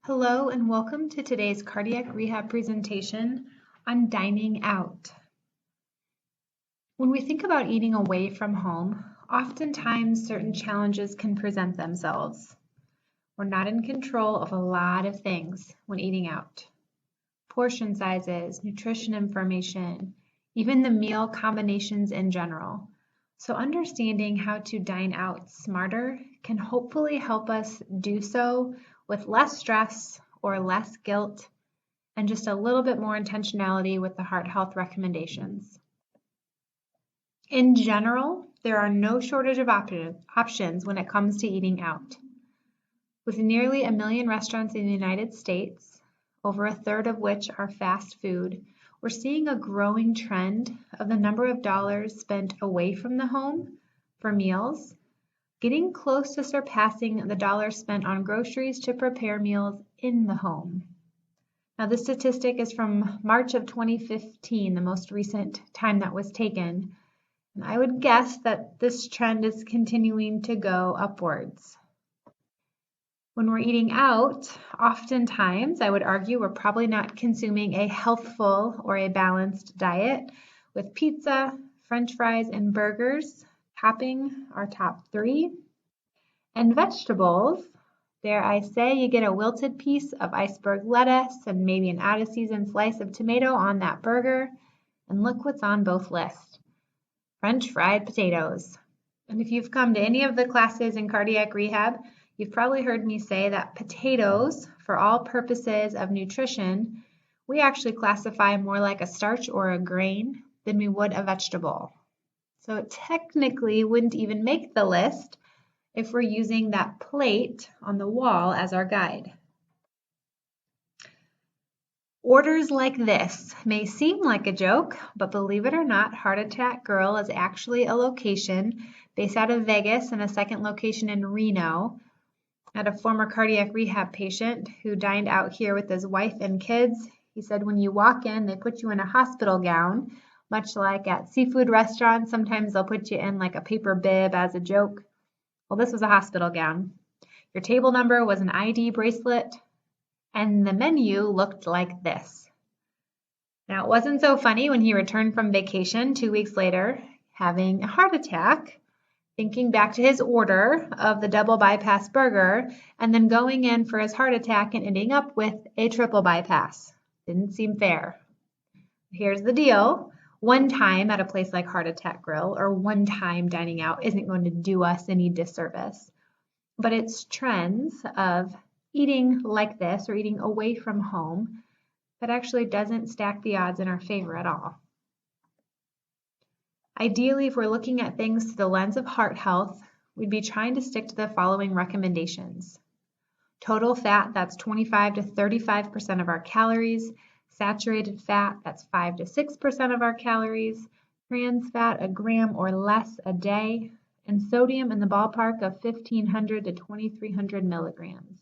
Hello and welcome to today's cardiac rehab presentation on dining out. When we think about eating away from home, oftentimes certain challenges can present themselves. We're not in control of a lot of things when eating out. Portion sizes, nutrition information, even the meal combinations in general. So understanding how to dine out smarter can hopefully help us do so with less stress or less guilt and just a little bit more intentionality with the heart health recommendations. In general, there are no shortage of options when it comes to eating out. With nearly 1 million restaurants in the United States, over a third of which are fast food, we're seeing a growing trend of the number of dollars spent away from the home for meals, getting close to surpassing the dollars spent on groceries to prepare meals in the home. Now, this statistic is from March of 2015, the most recent time that was taken. And I would guess that this trend is continuing to go upwards. When we're eating out, oftentimes I would argue we're probably not consuming a healthful or a balanced diet, with pizza, French fries, and burgers topping our top 3. And vegetables, dare I say, you get a wilted piece of iceberg lettuce and maybe an out-of-season slice of tomato on that burger, and look what's on both lists: French fried potatoes. And if you've come to any of the classes in cardiac rehab, you've probably heard me say that potatoes, for all purposes of nutrition, we actually classify more like a starch or a grain than we would a vegetable. So it technically wouldn't even make the list if we're using that plate on the wall as our guide. Orders like this may seem like a joke, but believe it or not, Heart Attack Girl is actually a location based out of Vegas and a second location in Reno. I had a former cardiac rehab patient who dined out here with his wife and kids. He said when you walk in, they put you in a hospital gown, much like at seafood restaurants. Sometimes they'll put you in like a paper bib as a joke. Well, this was a hospital gown. Your table number was an ID bracelet, and the menu looked like this. Now, it wasn't so funny when he returned from vacation 2 weeks later, having a heart attack, thinking back to his order of the double bypass burger, and then going in for his heart attack and ending up with a triple bypass. Didn't seem fair. Here's the deal. One time at a place like Heart Attack Grill or one time dining out isn't going to do us any disservice. But it's trends of eating like this or eating away from home that actually doesn't stack the odds in our favor at all. Ideally, if we're looking at things through the lens of heart health, we'd be trying to stick to the following recommendations. Total fat, that's 25 to 35% of our calories. Saturated fat, that's 5 to 6% of our calories. Trans fat, a gram or less a day. And sodium in the ballpark of 1,500 to 2,300 milligrams.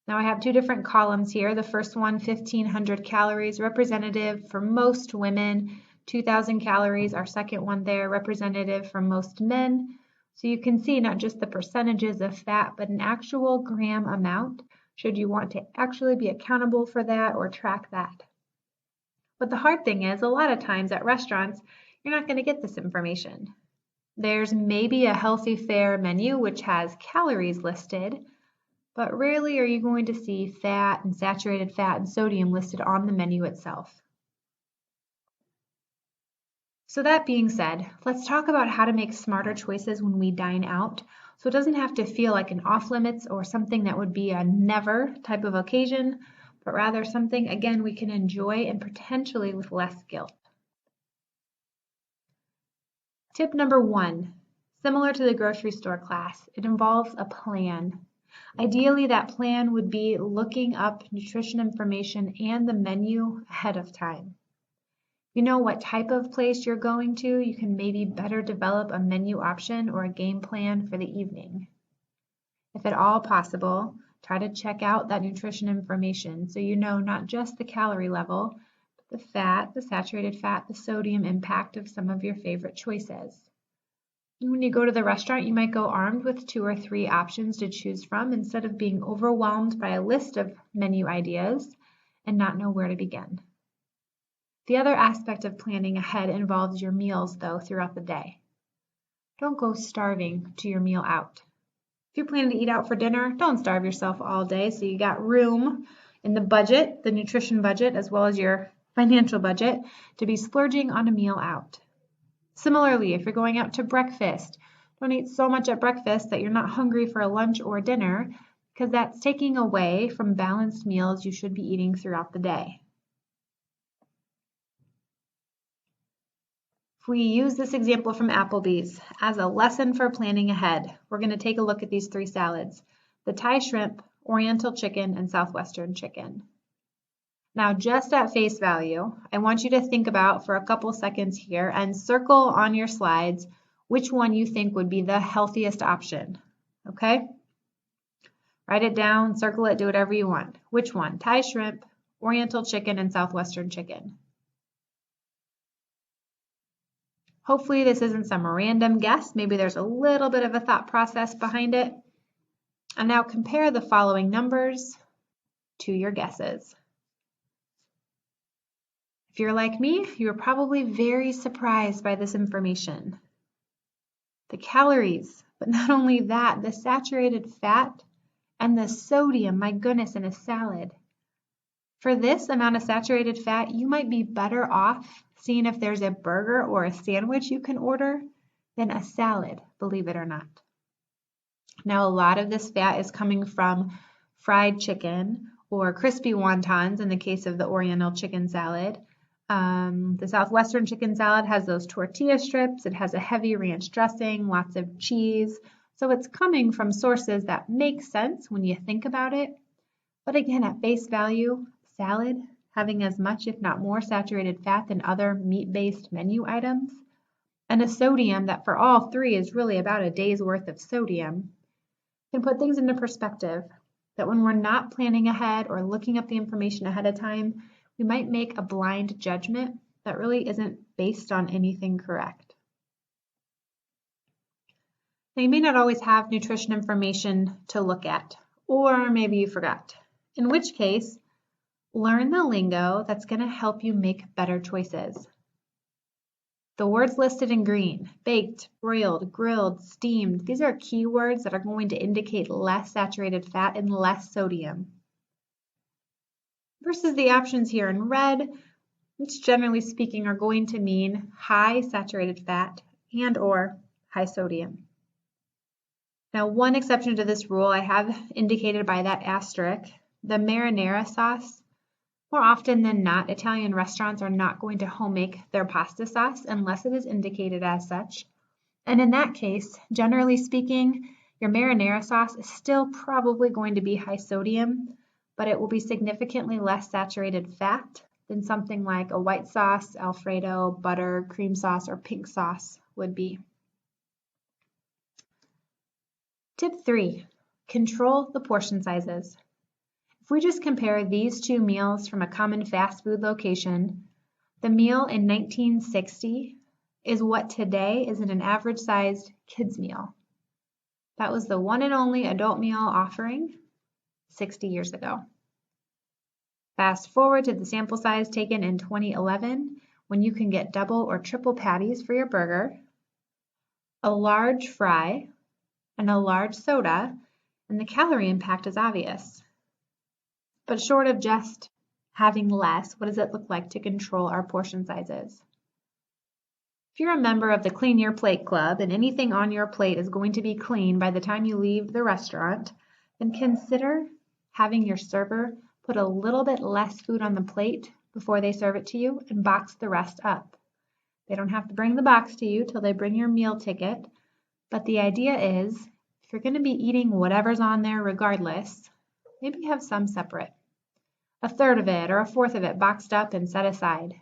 Now I have 2 different columns here. The first one, 1,500 calories, representative for most women. 2,000 calories, our second one there, representative for most men. So you can see not just the percentages of fat, but an actual gram amount, should you want to actually be accountable for that or track that. But the hard thing is, a lot of times at restaurants, you're not going to get this information. There's maybe a healthy fare menu which has calories listed, but rarely are you going to see fat and saturated fat and sodium listed on the menu itself. So that being said, let's talk about how to make smarter choices when we dine out, so it doesn't have to feel like an off-limits or something that would be a never type of occasion, but rather something, again, we can enjoy and potentially with less guilt. Tip number 1, similar to the grocery store class, it involves a plan. Ideally, that plan would be looking up nutrition information and the menu ahead of time. You know what type of place you're going to, you can maybe better develop a menu option or a game plan for the evening. If at all possible, try to check out that nutrition information so you know not just the calorie level, but the fat, the saturated fat, the sodium impact of some of your favorite choices. When you go to the restaurant, you might go armed with 2 or 3 options to choose from instead of being overwhelmed by a list of menu ideas and not know where to begin. The other aspect of planning ahead involves your meals, though, throughout the day. Don't go starving to your meal out. If you're planning to eat out for dinner, don't starve yourself all day so you got room in the budget, the nutrition budget, as well as your financial budget, to be splurging on a meal out. Similarly, if you're going out to breakfast, don't eat so much at breakfast that you're not hungry for a lunch or dinner, because that's taking away from balanced meals you should be eating throughout the day. If we use this example from Applebee's as a lesson for planning ahead, we're going to take a look at these 3 salads: the Thai shrimp, Oriental chicken, and Southwestern chicken. Now, just at face value, I want you to think about for a couple seconds here and circle on your slides which one you think would be the healthiest option, okay? Write it down, circle it, do whatever you want. Which one? Thai shrimp, Oriental chicken, and Southwestern chicken. Hopefully this isn't some random guess. Maybe there's a little bit of a thought process behind it. And now compare the following numbers to your guesses. If you're like me, you're probably very surprised by this information. The calories, but not only that, the saturated fat and the sodium, my goodness, in a salad. For this amount of saturated fat, you might be better off seeing if there's a burger or a sandwich you can order than a salad, believe it or not. Now, a lot of this fat is coming from fried chicken or crispy wontons in the case of the Oriental chicken salad. The Southwestern chicken salad has those tortilla strips. It has a heavy ranch dressing, lots of cheese. So it's coming from sources that make sense when you think about it. But again, at face value, salad having as much, if not more, saturated fat than other meat-based menu items, and a sodium that for all 3 is really about a day's worth of sodium, can put things into perspective that when we're not planning ahead or looking up the information ahead of time, we might make a blind judgment that really isn't based on anything correct. Now, you may not always have nutrition information to look at, or maybe you forgot, in which case, learn the lingo that's going to help you make better choices. The words listed in green: baked, broiled, grilled, steamed, these are keywords that are going to indicate less saturated fat and less sodium. Versus the options here in red, which generally speaking are going to mean high saturated fat and or high sodium. Now, one exception to this rule I have indicated by that asterisk, the marinara sauce. More often than not, Italian restaurants are not going to home make their pasta sauce unless it is indicated as such. And in that case, generally speaking, your marinara sauce is still probably going to be high sodium, but it will be significantly less saturated fat than something like a white sauce, Alfredo, butter, cream sauce, or pink sauce would be. Tip 3, control the portion sizes. If we just compare these 2 meals from a common fast food location, the meal in 1960 is what today is in an average sized kids meal. That was the one and only adult meal offering 60 years ago. Fast forward to the sample size taken in 2011, when you can get double or triple patties for your burger, a large fry, and a large soda, and the calorie impact is obvious. But short of just having less, what does it look like to control our portion sizes? If you're a member of the Clean Your Plate Club and anything on your plate is going to be clean by the time you leave the restaurant, then consider having your server put a little bit less food on the plate before they serve it to you and box the rest up. They don't have to bring the box to you till they bring your meal ticket, but the idea is if you're going to be eating whatever's on there regardless, maybe have some separate. A third of it or a fourth of it boxed up and set aside.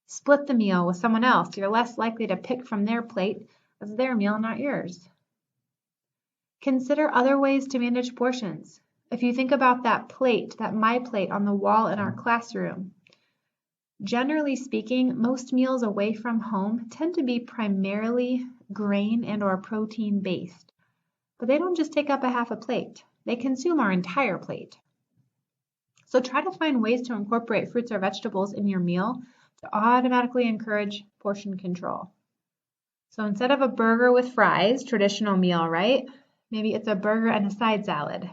Split the meal with someone else. You're less likely to pick from their plate as their meal, not yours. Consider other ways to manage portions. If you think about that plate, that my plate on the wall in our classroom, Generally speaking, most meals away from home tend to be primarily grain and or protein based, but they don't just take up a half a plate. They consume our entire plate. So try to find ways to incorporate fruits or vegetables in your meal to automatically encourage portion control. So instead of a burger with fries, traditional meal, right? Maybe it's a burger and a side salad.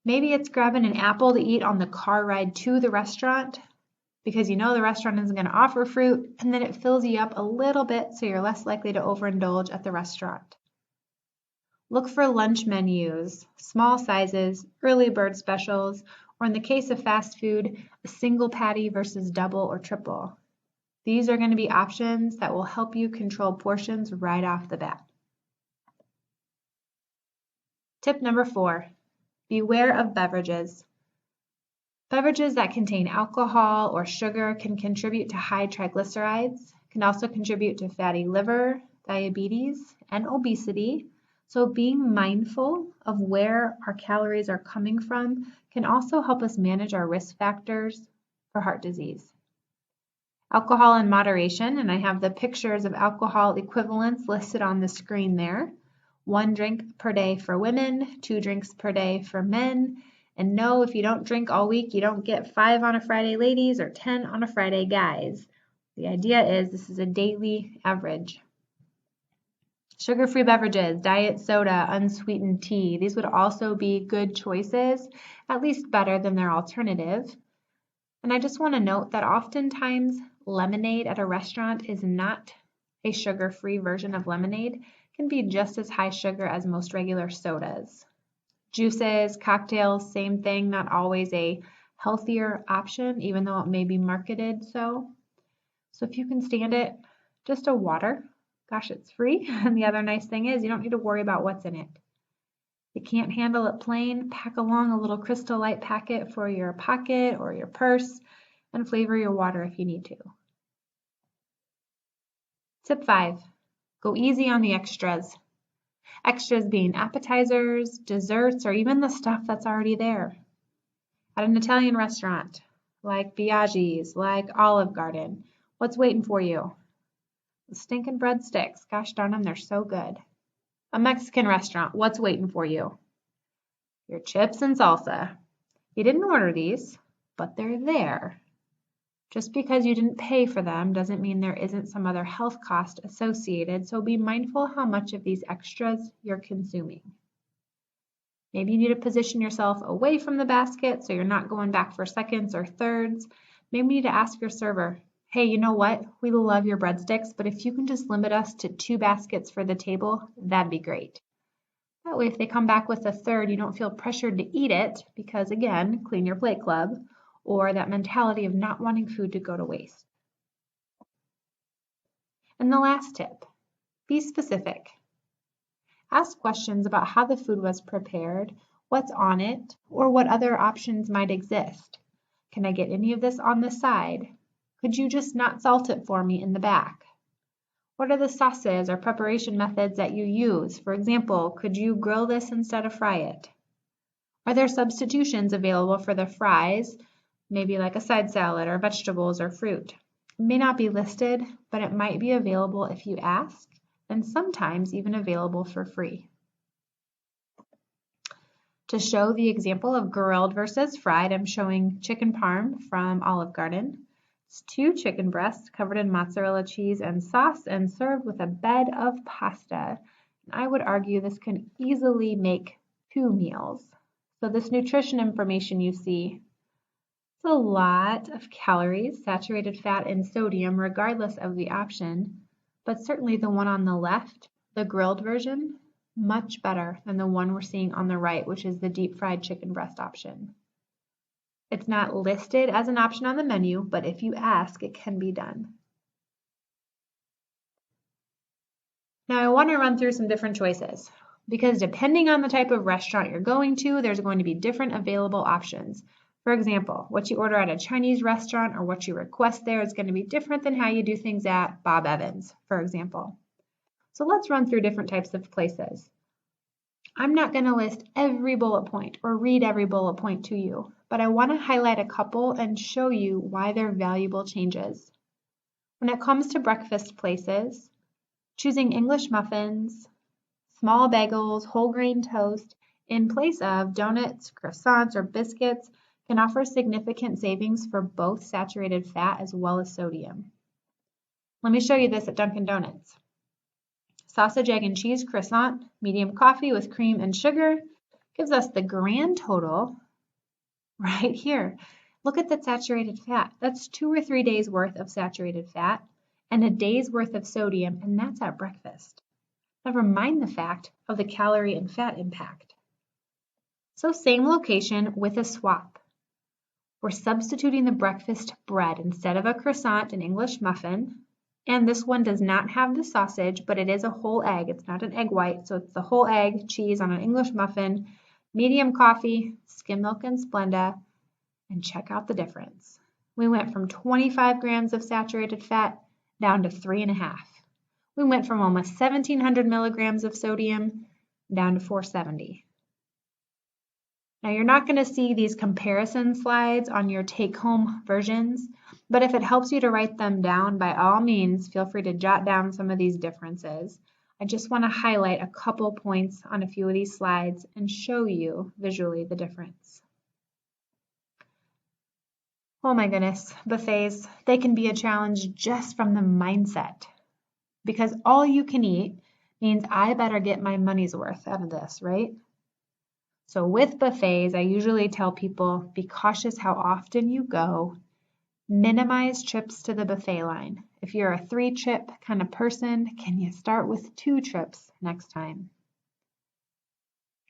Maybe it's grabbing an apple to eat on the car ride to the restaurant because you know the restaurant isn't going to offer fruit, and then it fills you up a little bit so you're less likely to overindulge at the restaurant. Look for lunch menus, small sizes, early bird specials, or in the case of fast food, a single patty versus double or triple. These are going to be options that will help you control portions right off the bat. Tip number 4, beware of beverages. Beverages that contain alcohol or sugar can contribute to high triglycerides, can also contribute to fatty liver, diabetes, and obesity. So being mindful of where our calories are coming from can also help us manage our risk factors for heart disease. Alcohol in moderation, and I have the pictures of alcohol equivalents listed on the screen there. 1 drink per day for women, 2 drinks per day for men. And no, if you don't drink all week, you don't get 5 on a Friday, ladies, or 10 on a Friday, guys. The idea is this is a daily average. Sugar-free beverages, diet soda, unsweetened tea, these would also be good choices, at least better than their alternative. And I just want to note that oftentimes lemonade at a restaurant is not a sugar-free version of lemonade. It can be just as high sugar as most regular sodas. Juices, cocktails, same thing, not always a healthier option, even though it may be marketed so. So if you can stand it, just a water. Gosh, it's free. And the other nice thing is you don't need to worry about what's in it. If you can't handle it plain, pack along a little Crystal Light packet for your pocket or your purse and flavor your water if you need to. Tip 5, go easy on the extras. Extras being appetizers, desserts, or even the stuff that's already there. At an Italian restaurant, like Biaggi's, like Olive Garden, what's waiting for you? The stinking breadsticks. Gosh darn them, they're so good. A Mexican restaurant, what's waiting for you? Your chips and salsa. You didn't order these, but they're there. Just because you didn't pay for them doesn't mean there isn't some other health cost associated, so be mindful how much of these extras you're consuming. Maybe you need to position yourself away from the basket so you're not going back for seconds or thirds. Maybe you need to ask your server, hey, you know what? We love your breadsticks, but if you can just limit us to 2 baskets for the table, that'd be great. That way, if they come back with a third, you don't feel pressured to eat it because, again, clean your plate club, or that mentality of not wanting food to go to waste. And the last tip, be specific. Ask questions about how the food was prepared, what's on it, or what other options might exist. Can I get any of this on the side? Could you just not salt it for me in the back? What are the sauces or preparation methods that you use? For example, could you grill this instead of fry it? Are there substitutions available for the fries, maybe like a side salad or vegetables or fruit? It may not be listed, but it might be available if you ask, and sometimes even available for free. To show the example of grilled versus fried, I'm showing chicken parm from Olive Garden. It's 2 chicken breasts covered in mozzarella cheese and sauce and served with a bed of pasta. And I would argue this can easily make 2 meals. So this nutrition information you see, it's a lot of calories, saturated fat, and sodium regardless of the option, but certainly the one on the left, the grilled version, much better than the one we're seeing on the right, which is the deep fried chicken breast option. It's not listed as an option on the menu, but if you ask, it can be done. Now I want to run through some different choices because depending on the type of restaurant you're going to, there's going to be different available options. For example, what you order at a Chinese restaurant or what you request there is going to be different than how you do things at Bob Evans, for example. So let's run through different types of places. I'm not going to list every bullet point or read every bullet point to you, but I want to highlight a couple and show you why they're valuable changes. When it comes to breakfast places, choosing English muffins, small bagels, whole grain toast in place of donuts, croissants, or biscuits can offer significant savings for both saturated fat as well as sodium. Let me show you this at Dunkin' Donuts. Sausage, egg, and cheese croissant, medium coffee with cream and sugar, gives us the grand total right here. Look at the saturated fat. That's 2 or 3 days worth of saturated fat and a day's worth of sodium, and that's at breakfast. Never mind the fact of the calorie and fat impact. So same location with a swap. We're substituting the breakfast bread instead of a croissant, an English muffin. And this one does not have the sausage, but it is a whole egg. It's not an egg white, so it's the whole egg, cheese on an English muffin, medium coffee, skim milk and Splenda, and check out the difference. We went from 25 grams of saturated fat down to 3.5. We went from almost 1,700 milligrams of sodium down to 470. Now you're not going to see these comparison slides on your take-home versions, but if it helps you to write them down, by all means, feel free to jot down some of these differences. I just want to highlight a couple points on a few of these slides and show you visually the difference. Oh my goodness, buffets, they can be a challenge just from the mindset, because all you can eat means I better get my money's worth out of this, right? So with buffets, I usually tell people, be cautious how often you go. Minimize trips to the buffet line. If you're a 3-trip kind of person, can you start with 2 trips next time?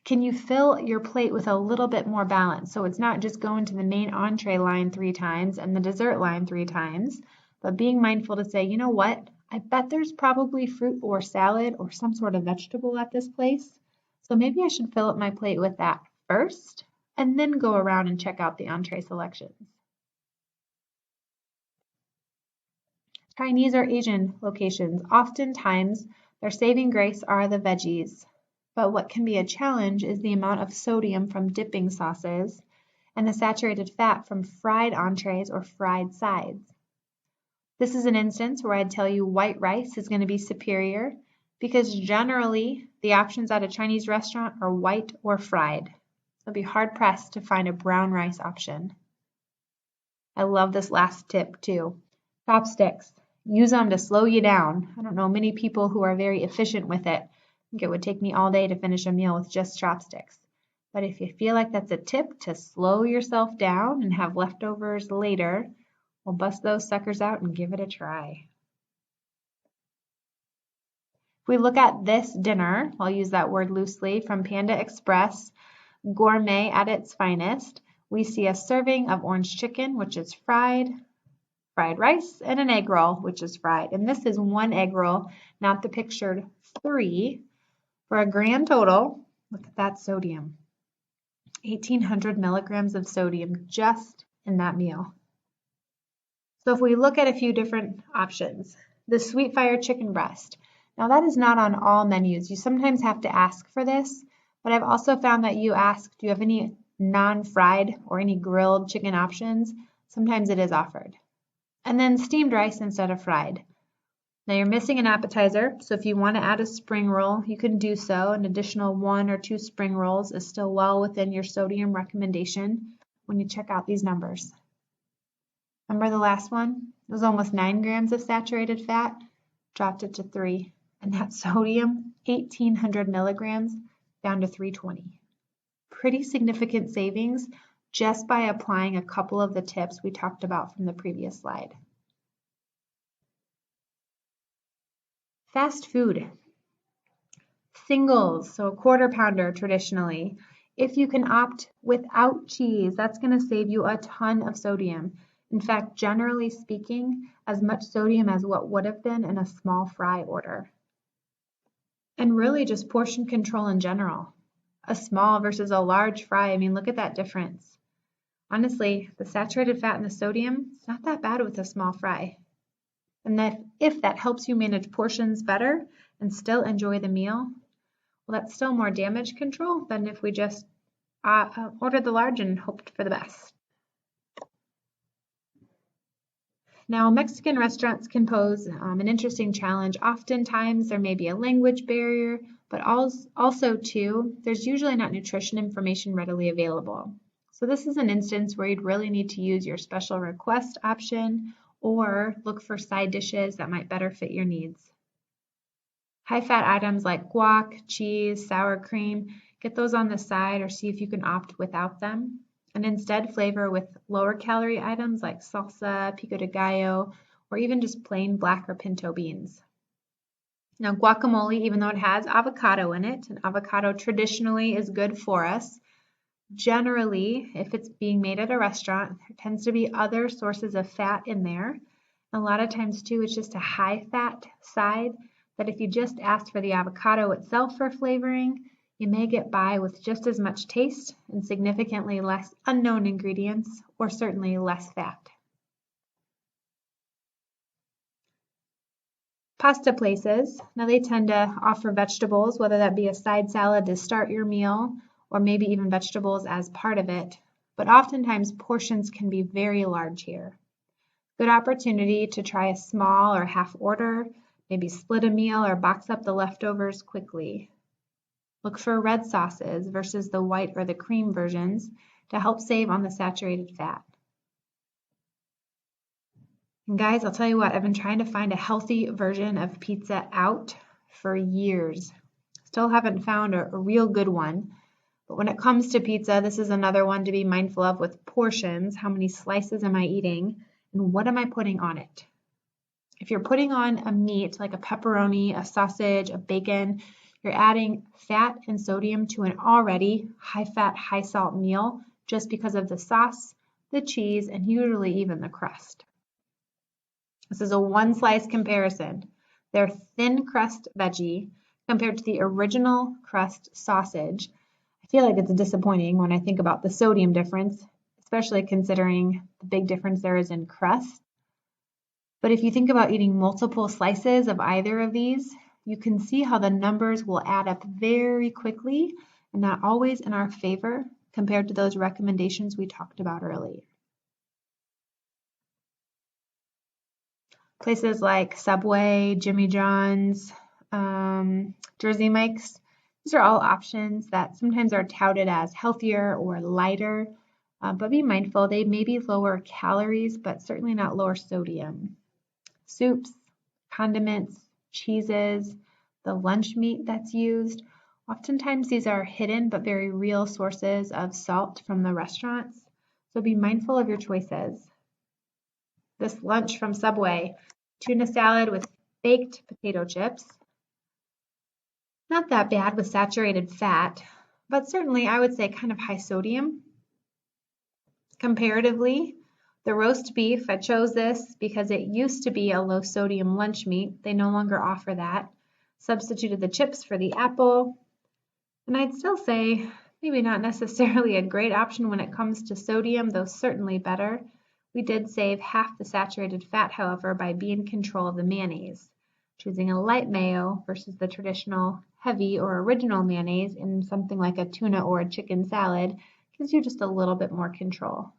Can you fill your plate with a little bit more balance? So it's not just going to the main entree line 3 times and the dessert line 3 times, but being mindful to say, you know what? I bet there's probably fruit or salad or some sort of vegetable at this place. So maybe I should fill up my plate with that first and then go around and check out the entree selections. Chinese or Asian locations, oftentimes their saving grace are the veggies, but what can be a challenge is the amount of sodium from dipping sauces and the saturated fat from fried entrees or fried sides. This is an instance where I'd tell you white rice is going to be superior because generally the options at a Chinese restaurant are white or fried. You'll be hard pressed to find a brown rice option. I love this last tip too. Chopsticks. Use them to slow you down. I don't know many people who are very efficient with it. I think it would take me all day to finish a meal with just chopsticks. But if you feel like that's a tip to slow yourself down and have leftovers later, we'll bust those suckers out and give it a try. If we look at this dinner, I'll use that word loosely, from Panda Express, gourmet at its finest, we see a serving of orange chicken, which is fried rice, and an egg roll, which is fried. And this is 1 egg roll, not the pictured 3, for a grand total, look at that sodium, 1,800 milligrams of sodium just in that meal. So if we look at a few different options, the sweet fire chicken breast. Now that is not on all menus. You sometimes have to ask for this, but I've also found that you ask, do you have any non-fried or any grilled chicken options? Sometimes it is offered. And then steamed rice instead of fried. Now you're missing an appetizer, so if you want to add a spring roll, you can do so. An additional 1 or 2 spring rolls is still well within your sodium recommendation when you check out these numbers. Remember the last one? It was almost 9 grams of saturated fat, dropped it to 3. And that sodium, 1,800 milligrams, down to 320. Pretty significant savings just by applying a couple of the tips we talked about from the previous slide. Fast food. Singles, so a quarter pounder traditionally. If you can opt without cheese, that's going to save you a ton of sodium. In fact, generally speaking, as much sodium as what would have been in a small fry order. And really just portion control in general. A small versus a large fry, I mean, look at that difference. Honestly, the saturated fat and the sodium, it's not that bad with a small fry. And if that helps you manage portions better and still enjoy the meal, Well, that's still more damage control than if we just ordered the large and hoped for the best. Now, Mexican restaurants can pose an interesting challenge. Oftentimes, there may be a language barrier, but also, too, there's usually not nutrition information readily available. So this is an instance where you'd really need to use your special request option or look for side dishes that might better fit your needs. High-fat items like guac, cheese, sour cream, get those on the side or see if you can opt without them. And instead flavor with lower calorie items like salsa, pico de gallo, or even just plain black or pinto beans. Now guacamole, even though it has avocado in it, and avocado traditionally is good for us, generally, if it's being made at a restaurant, there tends to be other sources of fat in there. A lot of times too, it's just a high fat side that if you just asked for the avocado itself for flavoring, you may get by with just as much taste and significantly less unknown ingredients, or certainly less fat. Pasta places, now they tend to offer vegetables, whether that be a side salad to start your meal, or maybe even vegetables as part of it, but oftentimes portions can be very large here. Good opportunity to try a small or half order, maybe split a meal or box up the leftovers quickly. Look for red sauces versus the white or the cream versions to help save on the saturated fat. And guys, I'll tell you what, I've been trying to find a healthy version of pizza out for years. Still haven't found a real good one. But when it comes to pizza, this is another one to be mindful of with portions. How many slices am I eating? And what am I putting on it? If you're putting on a meat like a pepperoni, a sausage, a bacon, you're adding fat and sodium to an already high-fat, high-salt meal just because of the sauce, the cheese, and usually even the crust. This is a one-slice comparison. They're thin crust veggie compared to the original crust sausage. I feel like it's disappointing when I think about the sodium difference, especially considering the big difference there is in crust. But if you think about eating multiple slices of either of these, you can see how the numbers will add up very quickly and not always in our favor compared to those recommendations we talked about earlier. Places like Subway, Jimmy John's, Jersey Mike's, these are all options that sometimes are touted as healthier or lighter, but be mindful, they may be lower calories, but certainly not lower sodium. Soups, condiments, cheeses, the lunch meat that's used. Oftentimes these are hidden but very real sources of salt from the restaurants, so be mindful of your choices. This lunch from Subway, tuna salad with baked potato chips. Not that bad with saturated fat, but certainly I would say kind of high sodium. Comparatively, the roast beef, I chose this because it used to be a low sodium lunch meat. They no longer offer that. Substituted the chips for the apple. And I'd still say maybe not necessarily a great option when it comes to sodium, though certainly better. We did save half the saturated fat, however, by being in control of the mayonnaise. Choosing a light mayo versus the traditional heavy or original mayonnaise in something like a tuna or a chicken salad gives you just a little bit more control.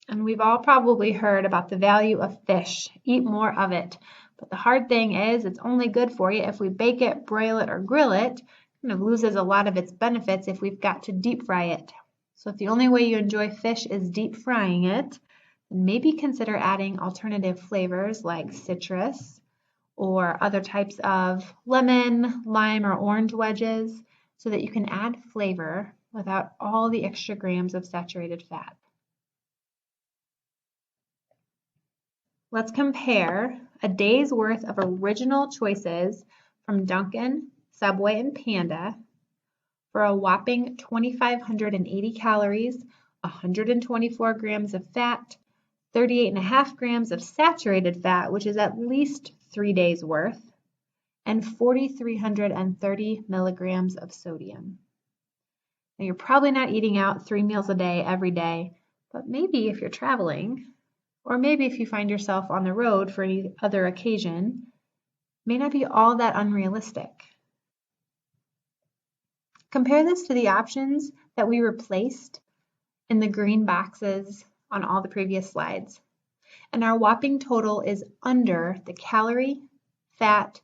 And we've all probably heard about the value of fish. Eat more of it. But the hard thing is it's only good for you if we bake it, broil it, or grill it. It kind of loses a lot of its benefits if we've got to deep fry it. So if the only way you enjoy fish is deep frying it, then maybe consider adding alternative flavors like citrus or other types of lemon, lime, or orange wedges so that you can add flavor without all the extra grams of saturated fat. Let's compare a day's worth of original choices from Dunkin', Subway, and Panda for a whopping 2,580 calories, 124 grams of fat, 38.5 grams of saturated fat, which is at least 3 days worth, and 4,330 milligrams of sodium. Now you're probably not eating out 3 meals a day every day, but maybe if you're traveling, or maybe if you find yourself on the road for any other occasion, may not be all that unrealistic. Compare this to the options that we replaced in the green boxes on all the previous slides. And our whopping total is under the calorie, fat,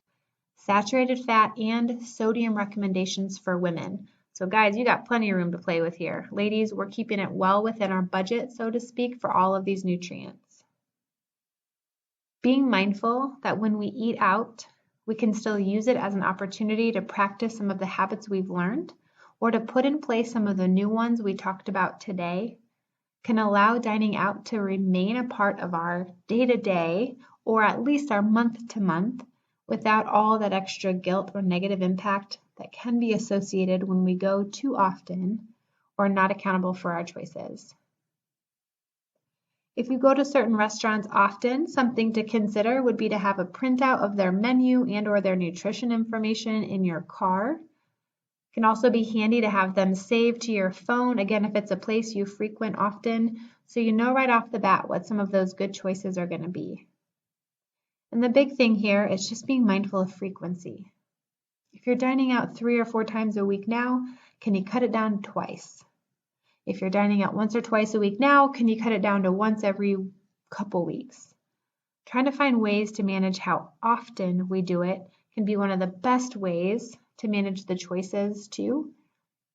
saturated fat, and sodium recommendations for women. So guys, you got plenty of room to play with here. Ladies, we're keeping it well within our budget, so to speak, for all of these nutrients. Being mindful that when we eat out, we can still use it as an opportunity to practice some of the habits we've learned or to put in place some of the new ones we talked about today can allow dining out to remain a part of our day-to-day or at least our month-to-month without all that extra guilt or negative impact that can be associated when we go too often or not accountable for our choices. If you go to certain restaurants often, something to consider would be to have a printout of their menu and or their nutrition information in your car. It can also be handy to have them saved to your phone, again, if it's a place you frequent often, so you know right off the bat what some of those good choices are going to be. And the big thing here is just being mindful of frequency. If you're dining out 3 or 4 times a week now, can you cut it down twice? If you're dining out once or twice a week now, can you cut it down to once every couple weeks? Trying to find ways to manage how often we do it can be one of the best ways to manage the choices too,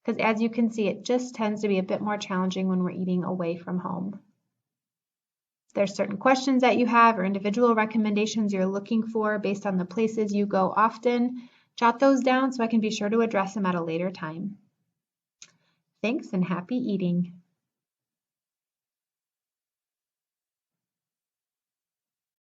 because as you can see, it just tends to be a bit more challenging when we're eating away from home. If there's certain questions that you have or individual recommendations you're looking for based on the places you go often, jot those down so I can be sure to address them at a later time. Thanks and happy eating.